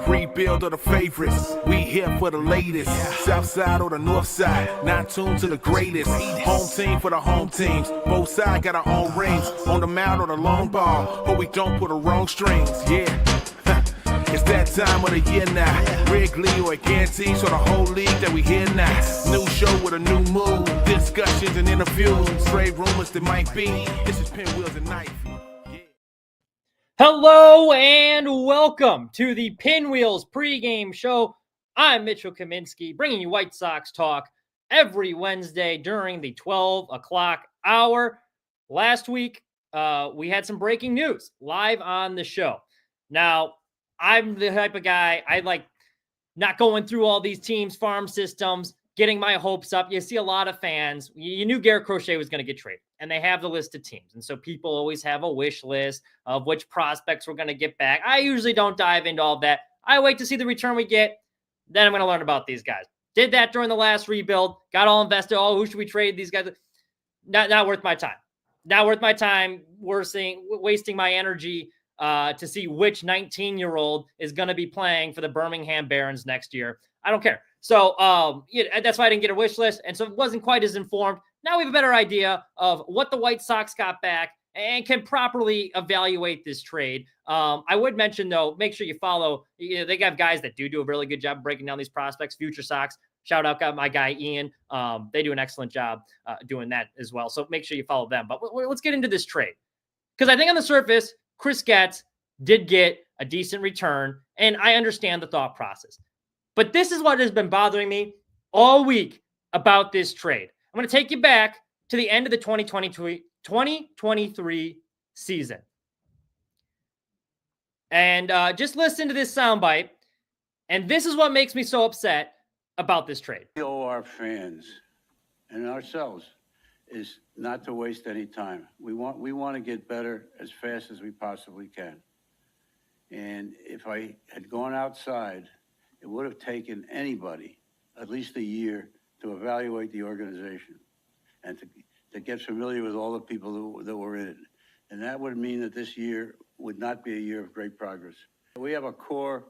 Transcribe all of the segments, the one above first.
rebuild of the favorites. We here for the latest. South side or the north side, not tuned to the greatest. Home team for the home teams. Both sides got our own rings. On the mound or the long ball, but we don't pull the wrong strings. Yeah. It's that time of the year now. Wrigley or Ganty, so the whole league that we hear now. New show with a new mood. Discussions and interviews. Straight rumors that might be. This is Pinwheels and Knife. Yeah. Hello and welcome to the Pinwheels pregame show. I'm Mitchell Kaminski, bringing you White Sox talk every Wednesday during the 12 o'clock hour. Last week, we had some breaking news live on the show. Now, I'm the type of guy, I like not going through all these teams' farm systems, getting my hopes up. You see a lot of fans. You knew Garrett Crochet was going to get traded, and they have the list of teams. And so people always have a wish list of which prospects we're going to get back. I usually don't dive into all that. I wait to see the return we get. Then I'm going to learn about these guys. Did that during the last rebuild. Got all invested. Oh, who should we trade these guys? Not worth my time. Not worth my time wasting my energy to see which 19-year-old is going to be playing for the Birmingham Barons next year. I don't care. So that's why I didn't get a wish list. And so it wasn't quite as informed. Now we have a better idea of what the White Sox got back and can properly evaluate this trade. I would mention, though, make sure you follow. They have guys that do a really good job breaking down these prospects. Future Sox, shout out my guy, Ian. They do an excellent job doing that as well. So make sure you follow them. But let's get into this trade. Because I think on the surface, Chris Getz did get a decent return, and I understand the thought process. But this is what has been bothering me all week about this trade. I'm going to take you back to the end of the 2023 season. And just listen to this soundbite. And this is what makes me so upset about this trade. We owe our fans and ourselves is not to waste any time. We want to get better as fast as we possibly can. And if I had gone outside, it would have taken anybody at least a year to evaluate the organization and to get familiar with all the people that were in it. And that would mean that this year would not be a year of great progress. We have a core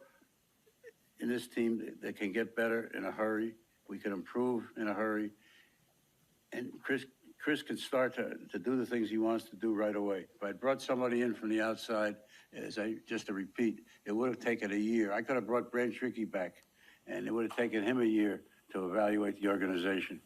in this team that can get better in a hurry. We can improve in a hurry. And Chris can start to do the things he wants to do right away. If I brought somebody in from the outside, just to repeat, it would have taken a year. I could have brought Brand Tricky back, and it would have taken him a year to evaluate the organization.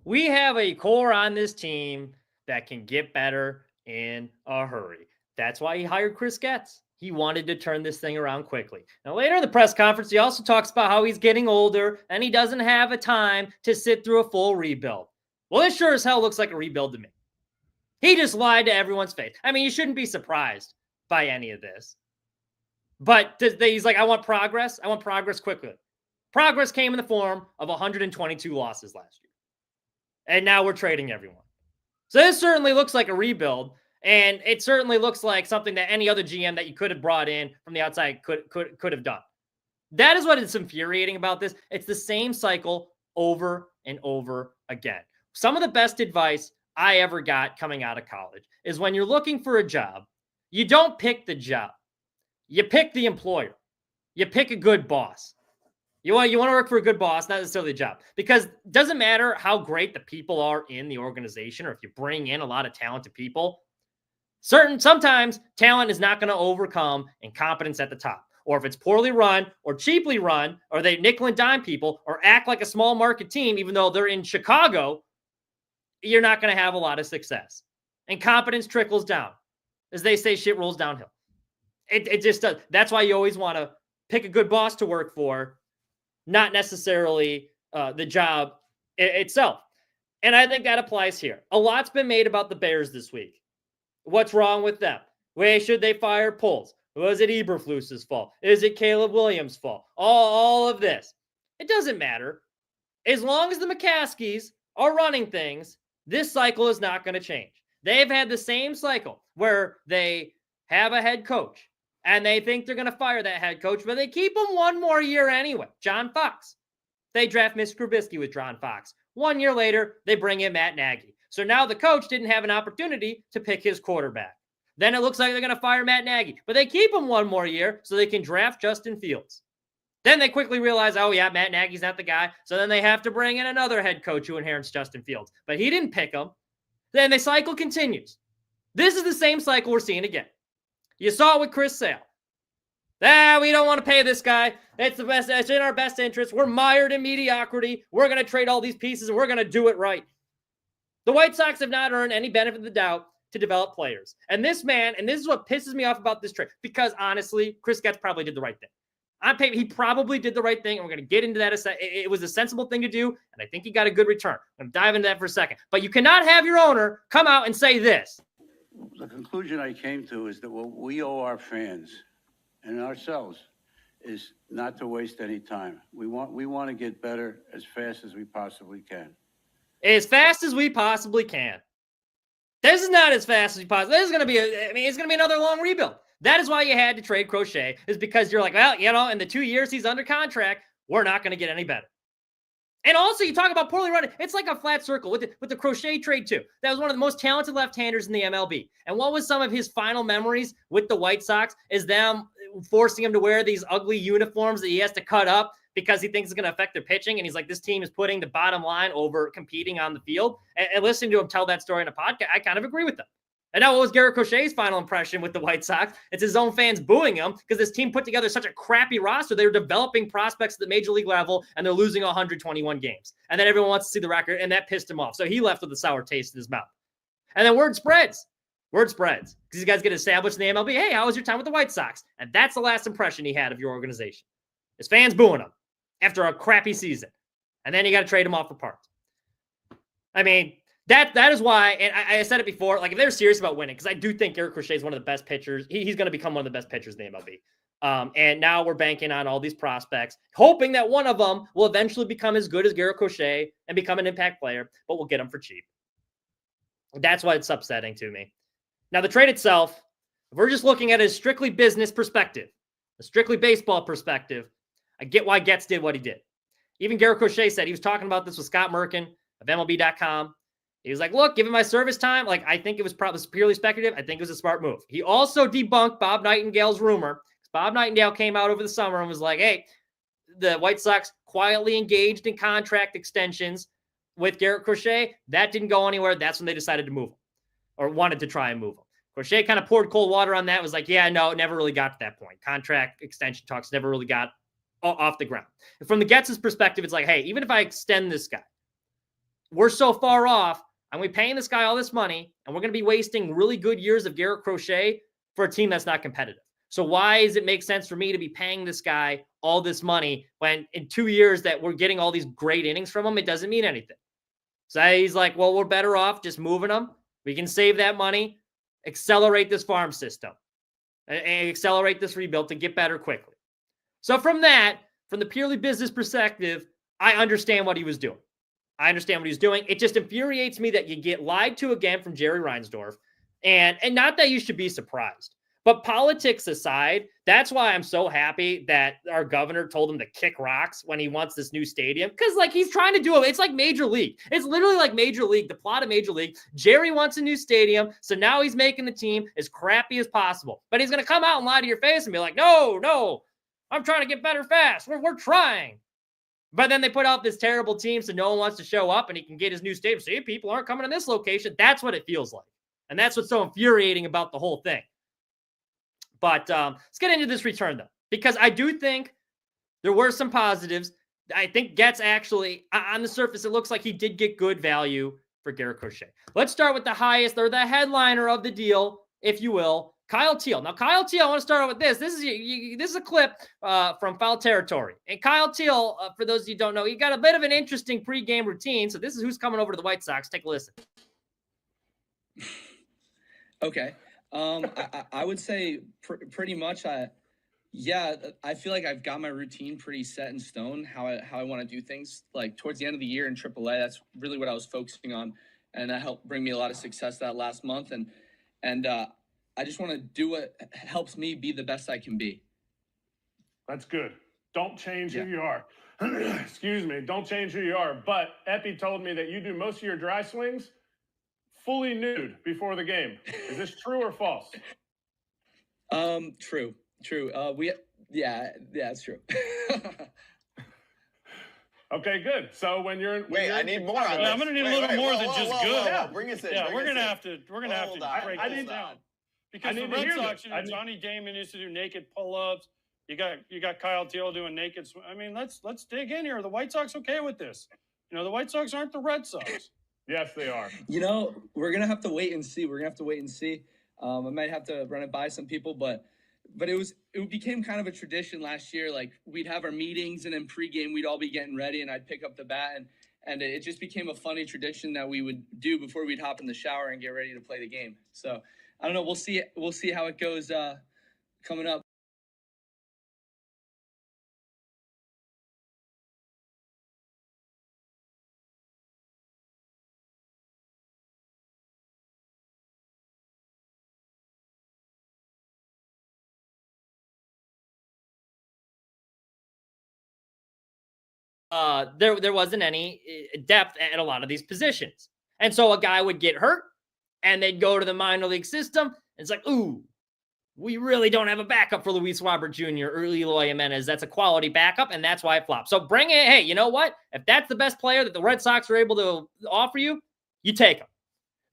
We have a core on this team that can get better in a hurry. That's why he hired Chris Getz. He wanted to turn this thing around quickly. Now, later in the press conference, he also talks about how he's getting older and he doesn't have a time to sit through a full rebuild. Well, this sure as hell looks like a rebuild to me. He just lied to everyone's face. I mean, you shouldn't be surprised by any of this. But he's like, I want progress. I want progress quickly. Progress came in the form of 122 losses last year. And now we're trading everyone. So this certainly looks like a rebuild. And it certainly looks like something that any other GM that you could have brought in from the outside could have done. That is what is infuriating about this. It's the same cycle over and over again. Some of the best advice I ever got coming out of college is when you're looking for a job, you don't pick the job. You pick the employer. You pick a good boss. You want to work for a good boss, not necessarily a job. Because it doesn't matter how great the people are in the organization or if you bring in a lot of talented people. Sometimes talent is not going to overcome incompetence at the top. Or if it's poorly run or cheaply run, or they nickel and dime people or act like a small market team, even though they're in Chicago, you're not going to have a lot of success. Incompetence trickles down. As they say, shit rolls downhill. It just does. That's why you always want to pick a good boss to work for, not necessarily the job itself. And I think that applies here. A lot's been made about the Bears this week. What's wrong with them? Should they fire Puls? Was it Eberflus's fault? Is it Caleb Williams' fault? All of this. It doesn't matter. As long as the McCaskies are running things, this cycle is not going to change. They've had the same cycle where they have a head coach and they think they're going to fire that head coach, but they keep him one more year anyway. John Fox. They draft Mitch Trubisky with John Fox. 1 year later, they bring in Matt Nagy. So now the coach didn't have an opportunity to pick his quarterback. Then it looks like they're going to fire Matt Nagy, but they keep him one more year so they can draft Justin Fields. Then they quickly realize, oh yeah, Matt Nagy's not the guy. So then they have to bring in another head coach who inherits Justin Fields, but he didn't pick him. Then the cycle continues. This is the same cycle we're seeing again. You saw it with Chris Sale. We don't want to pay this guy. It's the best. It's in our best interest. We're mired in mediocrity. We're going to trade all these pieces and we're going to do it right. The White Sox have not earned any benefit of the doubt to develop players. And this man, and this is what pisses me off about this trade, because honestly, Chris Getz probably did the right thing. He probably did the right thing, and we're going to get into that. It was a sensible thing to do, and I think he got a good return. I'm going to dive into that for a second. But you cannot have your owner come out and say this. The conclusion I came to is that what we owe our fans and ourselves is not to waste any time. We want to get better as fast as we possibly can. As fast as we possibly can. This is not as fast as we possibly. This is going to be. It's going to be another long rebuild. That is why you had to trade Crochet, is because you're like, well, in the 2 years he's under contract, we're not going to get any better. And also, you talk about poorly running. It's like a flat circle with the Crochet trade, too. That was one of the most talented left-handers in the MLB. And what was some of his final memories with the White Sox is them forcing him to wear these ugly uniforms that he has to cut up because he thinks it's going to affect their pitching. And he's like, this team is putting the bottom line over competing on the field. And listening to him tell that story in a podcast, I kind of agree with them. And now what was Garrett Crochet's final impression with the White Sox? It's his own fans booing him because this team put together such a crappy roster. They were developing prospects at the major league level, and they're losing 121 games. And then everyone wants to see the record, and that pissed him off. So he left with a sour taste in his mouth. And then word spreads. Word spreads. Because these guys get established in the MLB. Hey, how was your time with the White Sox? And that's the last impression he had of your organization. His fans booing him after a crappy season. And then you got to trade him off for parts. I mean, that is why, and I said it before, like if they're serious about winning, because I do think Garrett Crochet is one of the best pitchers. He's going to become one of the best pitchers in the MLB. And now we're banking on all these prospects, hoping that one of them will eventually become as good as Garrett Crochet and become an impact player, but we'll get him for cheap. That's why it's upsetting to me. Now, the trade itself, if we're just looking at a strictly business perspective, a strictly baseball perspective, I get why Getz did what he did. Even Garrett Crochet said, he was talking about this with Scott Merkin of MLB.com. He was like, look, given my service time, like I think it was probably purely speculative. I think it was a smart move. He also debunked Bob Nightingale's rumor. Bob Nightingale came out over the summer and was like, hey, the White Sox quietly engaged in contract extensions with Garrett Crochet. That didn't go anywhere. That's when they decided to move him or wanted to try and move him. Crochet kind of poured cold water on that. Was like, yeah, no, it never really got to that point. Contract extension talks never really got off the ground. And from the Getz's perspective, it's like, hey, even if I extend this guy, we're so far off. And we're paying this guy all this money, and we're going to be wasting really good years of Garrett Crochet for a team that's not competitive. So why does it make sense for me to be paying this guy all this money when in 2 years that we're getting all these great innings from him, it doesn't mean anything? So he's like, well, we're better off just moving him. We can save that money, accelerate this farm system, and accelerate this rebuild to get better quickly. So from the purely business perspective, I understand what he was doing. I understand what he's doing. It just infuriates me that you get lied to again from Jerry Reinsdorf. And not that you should be surprised. But politics aside, that's why I'm so happy that our governor told him to kick rocks when he wants this new stadium. Because, like, he's trying to do it. It's like Major League. It's literally like Major League, the plot of Major League. Jerry wants a new stadium, so now he's making the team as crappy as possible. But he's going to come out and lie to your face and be like, no, I'm trying to get better fast. We're trying. But then they put out this terrible team, so no one wants to show up, and he can get his new stadium. See, people aren't coming to this location. That's what it feels like. And that's what's so infuriating about the whole thing. But let's get into this return, though, because I do think there were some positives. I think Getz actually, on the surface, it looks like he did get good value for Garrett Crochet. Let's start with the highest, or the headliner of the deal, if you will, Kyle Teel. Now, Kyle Teel, I want to start out with this. This is a clip from Foul Territory. And Kyle Teel, for those of you who don't know, he got a bit of an interesting pregame routine. So this is who's coming over to the White Sox. Take a listen. Okay. I would say pretty much, I feel like I've got my routine pretty set in stone, how I want to do things. Like towards the end of the year in AAA, that's really what I was focusing on. And that helped bring me a lot of success that last month. And I just want to do what helps me be the best I can be. That's good. Don't change who you are. Excuse me. Don't change who you are. But Epi told me that you do most of your dry swings fully nude before the game. Is this true or false? True. Yeah, it's true. Okay, good. So when you're Wait, I need more on Yeah, this. I'm gonna need a little more than just good. Whoa. Bring us in. Yeah, bring we're us gonna in. have to Hold on, break I this need- down. I Because the need to Red hear Sox, this. Johnny Damon used to do naked pull-ups. You got Kyle Teel doing naked. I mean, let's dig in here. Are the White Sox okay with this? The White Sox aren't the Red Sox. Yes, they are. We're gonna have to wait and see. I might have to run it by some people, but it became kind of a tradition last year. Like we'd have our meetings and then pregame we'd all be getting ready and I'd pick up the bat and it just became a funny tradition that we would do before we'd hop in the shower and get ready to play the game. So I don't know. We'll see how it goes coming up. There wasn't any depth at a lot of these positions. And so a guy would get hurt and they'd go to the minor league system. And it's like, ooh, we really don't have a backup for Luis Robert Jr. or Eloy Jimenez. That's a quality backup, and that's why it flopped. So bring it. Hey, you know what? If that's the best player that the Red Sox are able to offer you, you take him.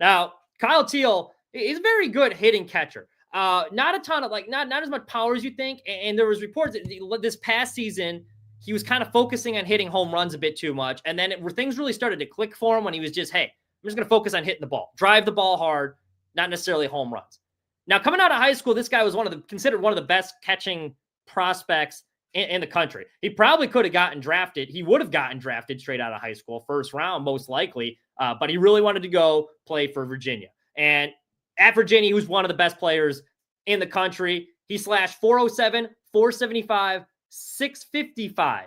Now, Kyle Teel is a very good hitting catcher. Not a ton of not as much power as you think. And there was reports that this past season, he was kind of focusing on hitting home runs a bit too much. And then things really started to click for him when he was just, hey, I'm just going to focus on hitting the ball, drive the ball hard, not necessarily home runs. Now, coming out of high school, this guy was considered one of the best catching prospects in the country. He probably could have gotten drafted. He would have gotten drafted straight out of high school, first round, most likely. But he really wanted to go play for Virginia. And at Virginia, he was one of the best players in the country. He slashed 407, 475, 655,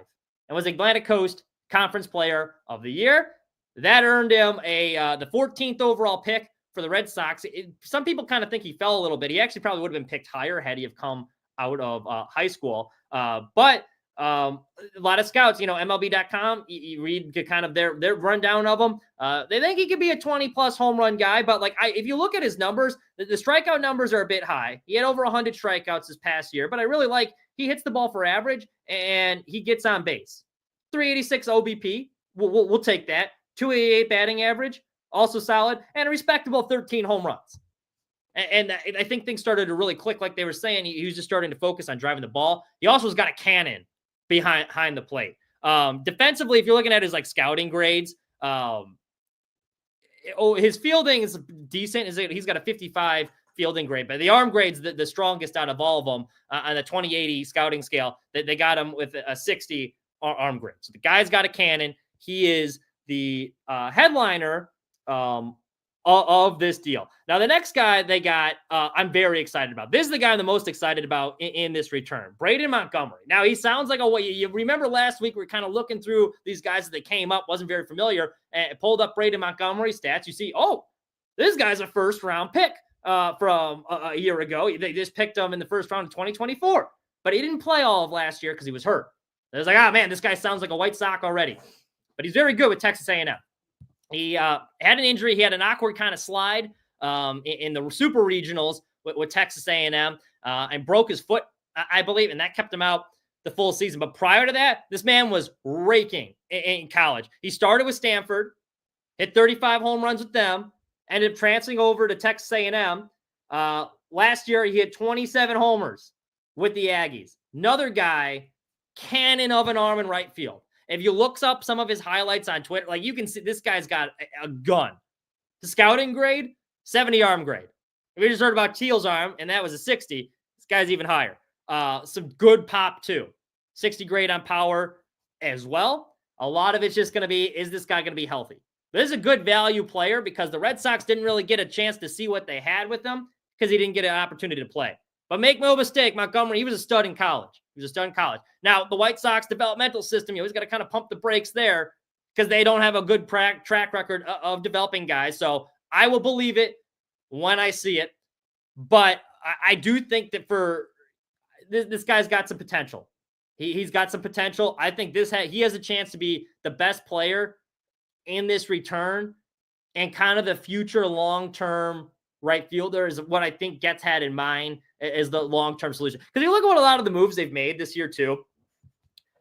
and was Atlantic Coast Conference Player of the Year. That earned him the 14th overall pick for the Red Sox. Some people kind of think he fell a little bit. He actually probably would have been picked higher had he have come out of high school. But a lot of scouts, MLB.com, you read kind of their rundown of him. They think he could be a 20-plus home run guy. But if you look at his numbers, the strikeout numbers are a bit high. He had over 100 strikeouts this past year. But I really like he hits the ball for average, and he gets on base. 386 OBP. We'll take that. 288 batting average. Also solid, and a respectable 13 home runs. And I think things started to really click, like they were saying. He was just starting to focus on driving the ball. He also has got a cannon behind the plate. Defensively, if you're looking at his scouting grades, his fielding is decent. He's got a 55 fielding grade, but the arm grade's the strongest out of all of them on the 2080 scouting scale. They got him with a 60 arm grade. So the guy's got a cannon. He is the headliner of this deal. Now, the next guy they got, I'm very excited about. This is the guy I'm the most excited about in this return, Braden Montgomery. Now, he sounds like you remember last week, we were kind of looking through these guys as they came up, wasn't very familiar, and pulled up Braden Montgomery stats. You see, this guy's a first-round pick from a year ago. They just picked him in the first round of 2024, but he didn't play all of last year because he was hurt. It was like, man, this guy sounds like a White Sox already. But he's very good with Texas A&M. He had an injury. He had an awkward kind of slide in the super regionals with Texas A&M and broke his foot, I believe, and that kept him out the full season. But prior to that, this man was raking in college. He started with Stanford, hit 35 home runs with them, ended up transferring over to Texas A&M. Last year, he hit 27 homers with the Aggies. Another guy, cannon of an arm in right field. If you look up some of his highlights on Twitter, you can see this guy's got a gun. The scouting grade, 70 arm grade. We just heard about Teal's arm, and that was a 60. This guy's even higher. Some good pop, too. 60 grade on power as well. A lot of it's just going to be, is this guy going to be healthy? This is a good value player because the Red Sox didn't really get a chance to see what they had with him because he didn't get an opportunity to play. But make no mistake, Montgomery, he was a stud in college. Now, the White Sox developmental system, you always got to kind of pump the brakes there because they don't have a good track record of developing guys. So I will believe it when I see it. But I do think that for this guy's got some potential. He's got some potential. I think he has a chance to be the best player in this return and kind of the future long-term right fielder is what I think Getz had in mind as the long-term solution. Because you look at what a lot of the moves they've made this year too.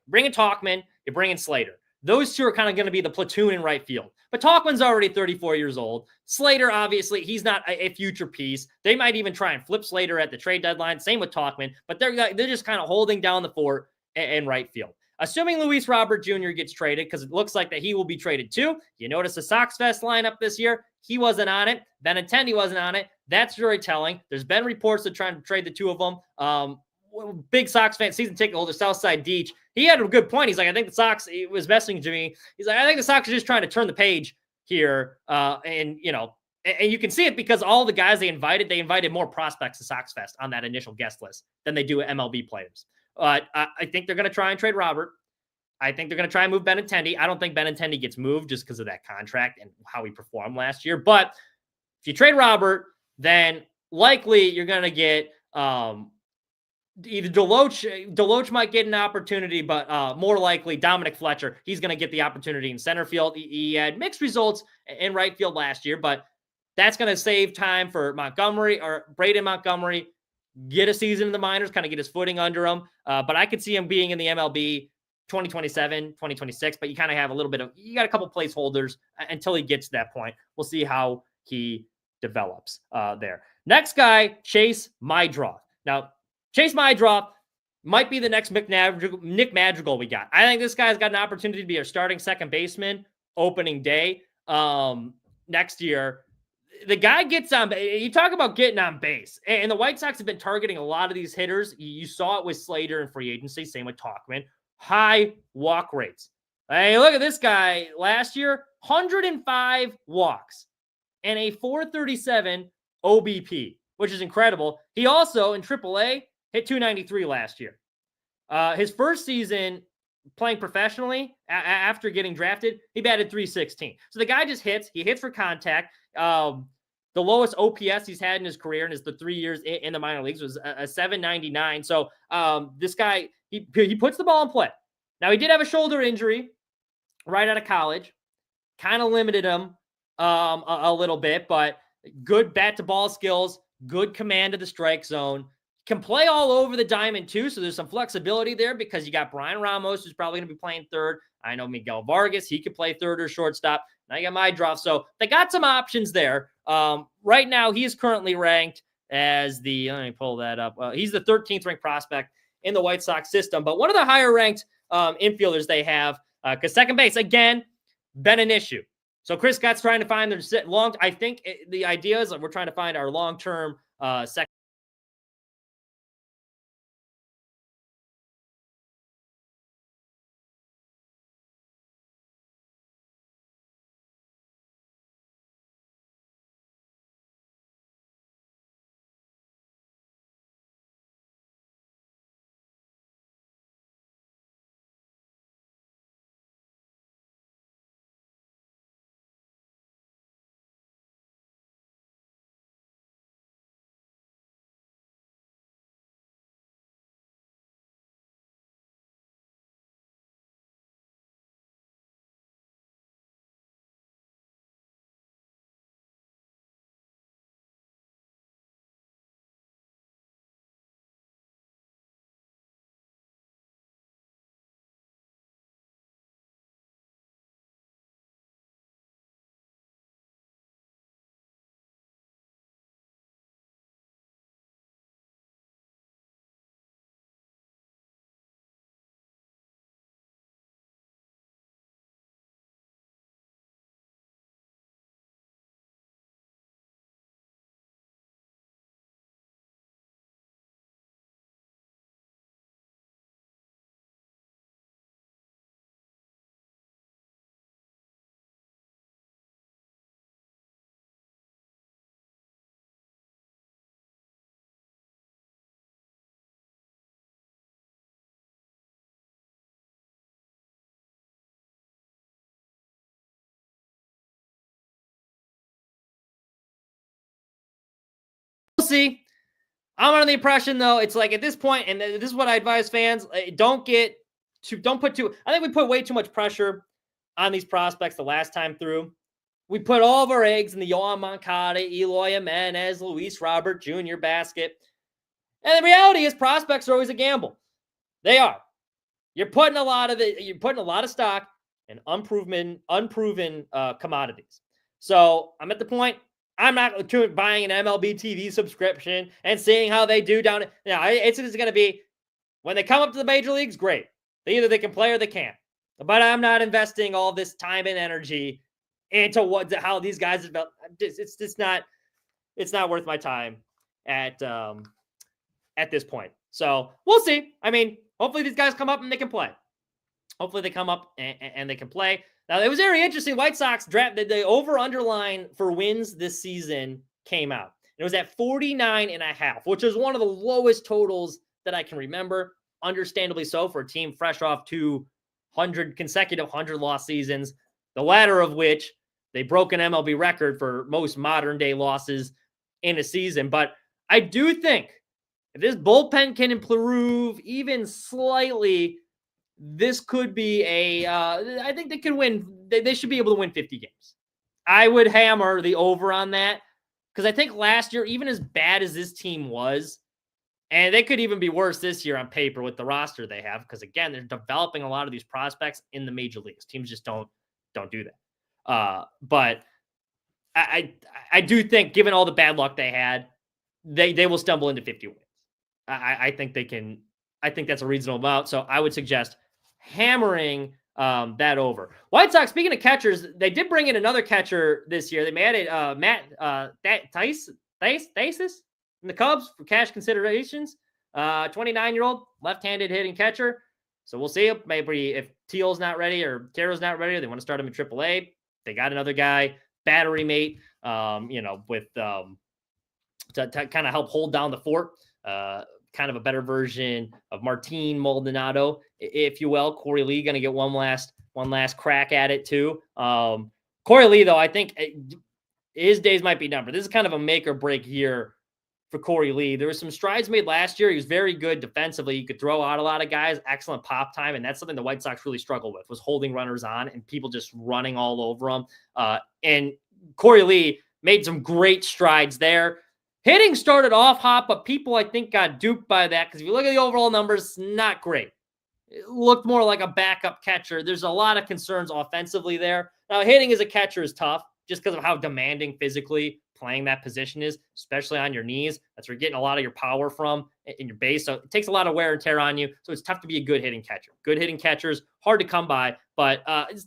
Bring in Tauchman, you bring in Slater. Those two are kind of going to be the platoon in right field. But Tauchman's already 34 years old. Slater, obviously, he's not a future piece. They might even try and flip Slater at the trade deadline. Same with Tauchman. But they're just kind of holding down the fort in right field. Assuming Luis Robert Jr. gets traded, because it looks like that he will be traded too. You notice the Sox Fest lineup this year. He wasn't on it. Benintendi wasn't on it. That's very telling. There's been reports of trying to trade the two of them. Big Sox fan, season ticket holder, Southside Deech, he had a good point. He's like, I think the Sox, he was messaging to me. He's like, I think the Sox are just trying to turn the page here. And you can see it because all the guys they invited more prospects to Sox Fest on that initial guest list than they do MLB players. I think they're going to try and trade Robert. I think they're going to try and move Benintendi. I don't think Benintendi gets moved just because of that contract and how he performed last year. But if you trade Robert, then likely you're going to get either Deloach might get an opportunity, but more likely Dominic Fletcher. He's going to get the opportunity in center field. He had mixed results in right field last year, but that's going to save time for Montgomery or Braden Montgomery, get a season in the minors, kind of get his footing under him. But I could see him being in the MLB 2027, 2026, but you kind of have you got a couple placeholders until he gets to that point. We'll see how he develops there. Next guy, Chase Meidroth. Now, Chase Meidroth might be the next Nick Madrigal we got. I think this guy's got an opportunity to be our starting second baseman opening day next year. The guy gets on. You talk about getting on base, and the White Sox have been targeting a lot of these hitters. You saw it with Slater in free agency. Same with Tauchman. High walk rates. Hey, look at this guy. Last year, 105 walks and a 437 OBP, which is incredible. He also in AAA hit 293 last year. His first season playing professionally after getting drafted, he batted 316. So the guy just hits. He hits for contact. The lowest OPS he's had in his career in his 3 years in the minor leagues was a 799. So this guy, he puts the ball in play. Now, he did have a shoulder injury right out of college. Kind of limited him a little bit, but good bat-to-ball skills, good command of the strike zone. Can play all over the diamond, too, so there's some flexibility there because you got Brian Ramos, who's probably going to be playing third. I know Miguel Vargas, he could play third or shortstop. Now you got Meidroth, so they got some options there. Right now, he is currently ranked as let me pull that up. He's the 13th ranked prospect in the White Sox system, but one of the higher ranked infielders they have, because second base, again, been an issue. So Chris Scott's trying to find their long. I think the idea is that we're trying to find our long-term second. We'll see. I'm under the impression, though, it's like at this point, and this is what I advise fans: don't put too. I think we put way too much pressure on these prospects the last time through. we put all of our eggs in the Yohan Moncada, Eloy Jimenez, Luis Robert Jr. basket. And the reality is prospects are always a gamble. They are. You're putting a lot of stock in unproven commodities. So I'm at the point, I'm not buying an MLB TV subscription and seeing how they do down. It's going to be when they come up to the major leagues, great. Either they can play or they can't. But I'm not investing all this time and energy into how these guys develop. It's not worth my time at this point. So we'll see. I mean, hopefully these guys come up and they can play. Hopefully they come up and they can play. Now, it was very interesting. White Sox draft, the over-under line for wins this season came out. It was at 49.5, which is one of the lowest totals that I can remember. Understandably so for a team fresh off 200 consecutive 100-loss seasons, the latter of which they broke an MLB record for most modern-day losses in a season. But I do think if this bullpen can improve even slightly, this could be I think they could win. They should be able to win 50 games. I would hammer the over on that because I think last year, even as bad as this team was, and they could even be worse this year on paper with the roster they have, because again, they're developing a lot of these prospects in the major leagues. Teams just don't do that. But I do think, given all the bad luck they had, they will stumble into 50 wins. I think they can. I think that's a reasonable amount. So I would suggest hammering that over. White Sox, speaking of catchers, they did bring in another catcher this year. They added Matt Thaisis in the Cubs for cash considerations. 29-year-old left-handed hitting catcher. So we'll see. Maybe if Teal's not ready or Carroll's not ready, or they want to start him in AAA. They got another guy, battery mate, with to kind of help hold down the fort. Kind of a better version of Martin Maldonado, if you will. Corey Lee going to get one last crack at it too. Corey Lee, though, I think his days might be numbered. This is kind of a make or break year for Corey Lee. There were some strides made last year. He was very good defensively. He could throw out a lot of guys, excellent pop time, and that's something the White Sox really struggled with, was holding runners on and people just running all over him. And Corey Lee made some great strides there. Hitting started off hot, but people, I think, got duped by that because if you look at the overall numbers, not great. It looked more like a backup catcher. There's a lot of concerns offensively there. Now, hitting as a catcher is tough just because of how demanding physically playing that position is, especially on your knees. That's where you're getting a lot of your power from in your base. So it takes a lot of wear and tear on you. So it's tough to be a good hitting catcher. Good hitting catchers, hard to come by, but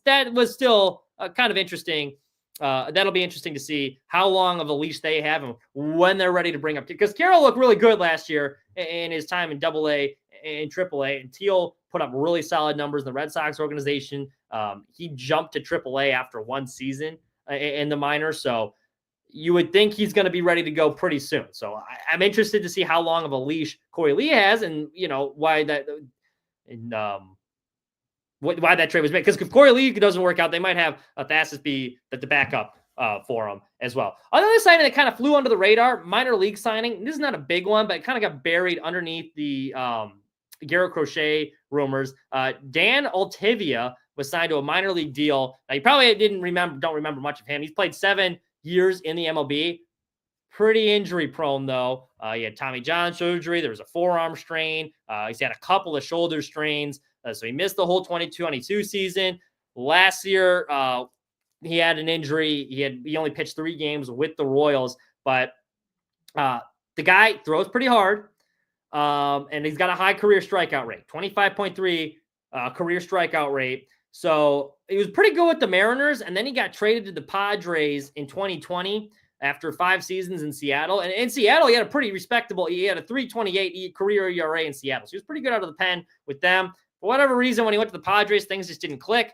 that was still kind of interesting. That'll be interesting to see how long of a leash they have and when they're ready to bring up. Because Carroll looked really good last year in his time in AA and AAA, and Teel put up really solid numbers in the Red Sox organization. He jumped to AAA after one season in the minors, so you would think he's going to be ready to go pretty soon. So I'm interested to see how long of a leash Corey Lee has, and why that. Why that trade was made. Because if Corey Lee doesn't work out, they might have Thassis be the backup for him as well. Another signing that kind of flew under the radar, minor league signing. This is not a big one, but it kind of got buried underneath the Garrett Crochet rumors. Dan Altivia was signed to a minor league deal. Now, you probably don't remember much of him. He's played 7 years in the MLB. Pretty injury prone, though. He had Tommy John surgery. There was a forearm strain. He's had a couple of shoulder strains. So he missed the whole 2022 season. Last year, he had an injury. He only pitched 3 games with the Royals, but the guy throws pretty hard, and he's got a high career strikeout rate, 25.3 career strikeout rate. So he was pretty good with the Mariners, and then he got traded to the Padres in 2020 after 5 seasons in Seattle. And in Seattle, he had a pretty respectable. He had a 3.28 career ERA in Seattle. So he was pretty good out of the pen with them. For whatever reason, when he went to the Padres, things just didn't click.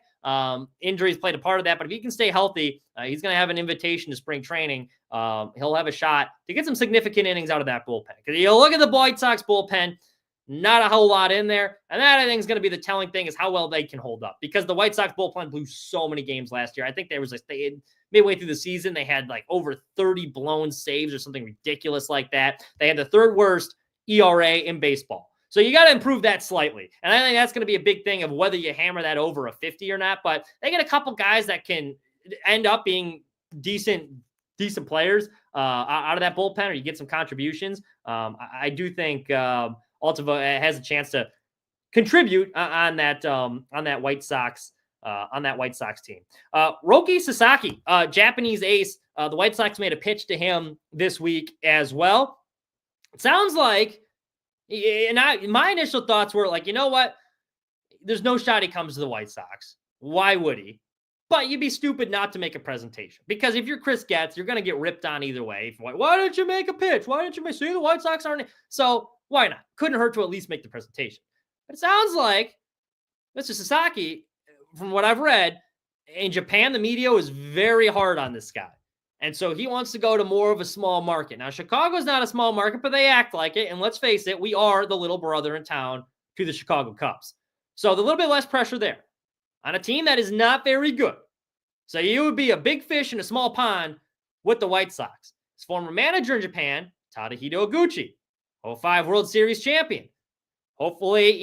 Injuries played a part of that. But if he can stay healthy, he's going to have an invitation to spring training. He'll have a shot to get some significant innings out of that bullpen. Because you look at the White Sox bullpen, not a whole lot in there. And that, I think, is going to be the telling thing, is how well they can hold up. Because the White Sox bullpen blew so many games last year. I think midway through the season, they had like over 30 blown saves or something ridiculous like that. They had the 3rd worst ERA in baseball. So you got to improve that slightly. And I think that's going to be a big thing of whether you hammer that over a 50 or not. But they get a couple guys that can end up being decent players out of that bullpen, or you get some contributions, I do think Altava has a chance to contribute on that White Sox team. Roki Sasaki, Japanese ace. The White Sox made a pitch to him this week as well. It sounds like, and my initial thoughts were like, you know what? There's no shot he comes to the White Sox. Why would he? But you'd be stupid not to make a presentation, because if you're Chris Getz, you're going to get ripped on either way. Why didn't you make a pitch? Why didn't you see the White Sox aren't? So why not? Couldn't hurt to at least make the presentation. But it sounds like Mr. Sasaki, from what I've read, in Japan, the media was very hard on this guy. And so he wants to go to more of a small market. Now, Chicago's not a small market, but they act like it. And let's face it, we are the little brother in town to the Chicago Cubs. So a little bit less pressure there on a team that is not very good. So you would be a big fish in a small pond with the White Sox. His former manager in Japan, Tadahito Oguchi, 05 World Series champion. Hopefully,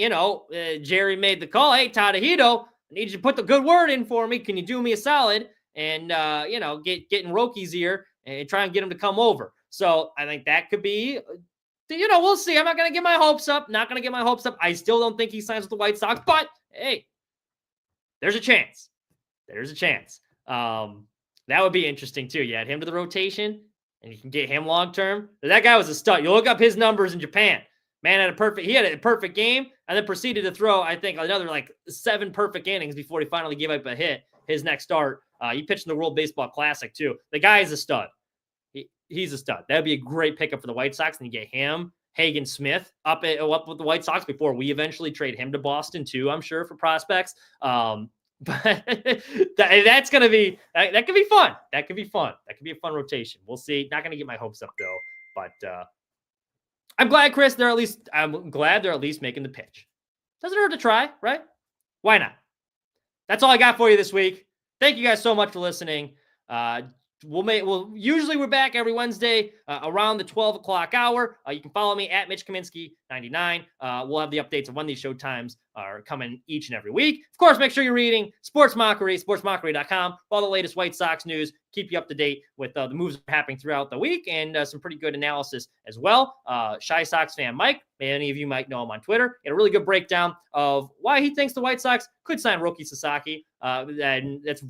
Jerry made the call. Hey, Tadahito, I need you to put the good word in for me. Can you do me a solid and, get in Roki's ear and try and get him to come over? So I think that could be, we'll see. I'm not going to get my hopes up. I still don't think he signs with the White Sox, but hey, there's a chance. That would be interesting too. You add him to the rotation and you can get him long-term. That guy was a stud. You look up his numbers in Japan. Man had a perfect game and then proceeded to throw, I think, another like 7 perfect innings before he finally gave up a hit his next start. He pitched in the World Baseball Classic too. The guy is a stud. He's a stud. That'd be a great pickup for the White Sox. And you get him, Hagen Smith, up with the White Sox before we eventually trade him to Boston too, I'm sure, for prospects. But that could be fun. That could be a fun rotation. We'll see. Not going to get my hopes up though, but I'm glad, Chris, I'm glad they're at least making the pitch. Doesn't hurt to try, right? Why not? That's all I got for you this week. Thank you guys so much for listening. Usually we're back every Wednesday around the 12 o'clock hour. You can follow me at Mitch Kaminski 99. We'll have the updates of when these show times are coming each and every week. Of course, make sure you're reading Sports Mockery, sportsmockery.com, for all the latest White Sox news. Keep you up to date with the moves that are happening throughout the week and some pretty good analysis as well. Shy Sox fan Mike, many of you might know him on Twitter, had a really good breakdown of why he thinks the White Sox could sign Roki Sasaki. And it's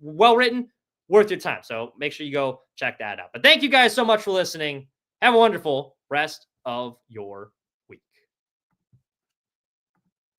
well written. Worth your time. So make sure you go check that out. But thank you guys so much for listening. Have a wonderful rest of your